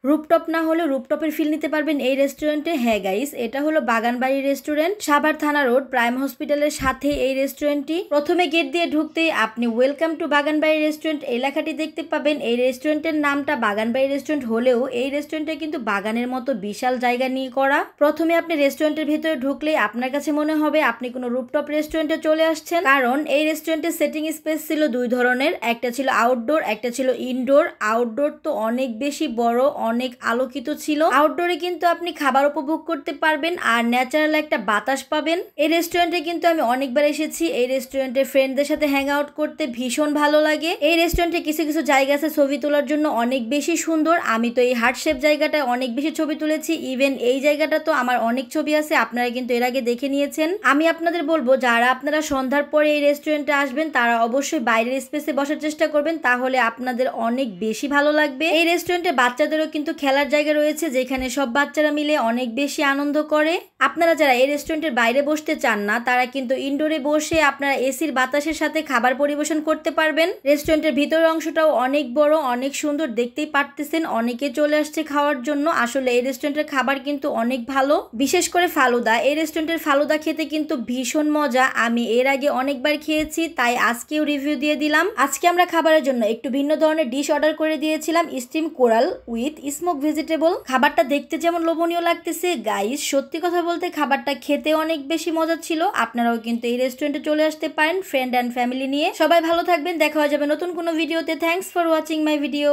Rooftop না হলে রুপটপের feel নিতে পারবেন এই রেস্টুরেন্টে। হ্যাঁ গাইস, এটা হলো বাগানবাড়ি রেস্টুরেন্ট, সাভার থানা রোড, প্রাইম হসপিটালের সাথে এই রেস্টুরেন্টটি। প্রথমে গেট দিয়ে ঢুকতেই আপনি ওয়েলকাম টু বাগানবাড়ি রেস্টুরেন্ট এই লেখাটি দেখতে পাবেন। এই রেস্টুরেন্টের নামটা বাগানবাড়ি রেস্টুরেন্ট হলেও এই রেস্টুরেন্টে কিন্তু বাগানের মতো বিশাল জায়গা নিয়ে করা। প্রথমে আপনি রেস্টুরেন্টের ভিতরে ঢুকলেই আপনার কাছে মনে হবে আপনি কোনো রুপটপ রেস্টুরেন্টে চলে আসছেন, কারণ এই রেস্টুরেন্টের সেটিং স্পেস ছিল দুই ধরনের, একটা ছিল আউটডোর, একটা ছিল ইনডোর। আউটডোর তো অনেক বেশি বড়, অনেক আলোকিত ছিল। আউটডোরে কিন্তু আপনি খাবার উপভোগ করতে পারবেন আর ন্যাচারাল একটা বাতাস পাবেন। এই রেস্টুরেন্টে কিন্তু আমি অনেকবার এসেছি। এই রেস্টুরেন্টে ফ্রেন্ডদের সাথে হ্যাং আউট করতে ভীষণ ভালো লাগে। এই রেস্টুরেন্টে কিছু কিছু জায়গা আছে ছবি তোলার জন্য অনেক বেশি সুন্দর। আমি তো এই হার্ট শেপ জায়গাটায় অনেক বেশি ছবি তুলেছি। ইভেন এই জায়গাটা তো আমার অনেক ছবি আছে, আপনারা কিন্তু এর আগে দেখে নিয়েছেন। আমি আপনাদের বলবো যারা আপনারা সন্ধ্যার পরে এই রেস্টুরেন্টে আসবেন তারা অবশ্যই বাইরের স্পেসে বসার চেষ্টা করবেন, তাহলে আপনাদের অনেক বেশি ভালো লাগবে। এই রেস্টুরেন্টে বাচ্চাদেরও কিন্তু খেলার জায়গা রয়েছে, যেখানে সব বাচ্চারা মিলে অনেক বেশি আনন্দ করে। আপনারা যারা এই রেস্টুরেন্টের বাইরে বসতে চান না তারা কিন্তু ইনডোরে বসে আপনারা এসির বাতাসের সাথে খাবার পরিবেশন করতে পারবেন। রেস্টুরেন্টের ভিতরের অংশটাও অনেক বড়, অনেক সুন্দর, দেখতেই পারতেছেন। অনেকে চলে আসছে খাওয়ার জন্য। আসলে এই রেস্টুরেন্টের খাবার কিন্তু অনেক ভালো, বিশেষ করে ফালুদা। এই রেস্টুরেন্টের ফালুদা খেতে কিন্তু ভীষণ মজা। আমি এর আগে অনেকবার খেয়েছি, তাই আজকেও রিভিউ দিয়ে দিলাম। আজকে আমরা খাবারের জন্য একটু ভিন্ন ধরনের ডিশ অর্ডার করে দিয়েছিলাম, steam coral with smoke vegetable. খাবারটা দেখতে যেমন লোভনীয় লাগতেছে গাইস, সত্যি কথা বলতে খাবারটা খেতে অনেক বেশি মজা ছিল। আপনারাও কিন্তু এই রেস্টুরেন্টে চলে আসতে পারেন ফ্রেন্ড অ্যান্ড ফ্যামিলি নিয়ে। সবাই ভালো থাকবেন, দেখা হয়ে যাবে নতুন কোনো ভিডিওতে। Thanks for watching my video.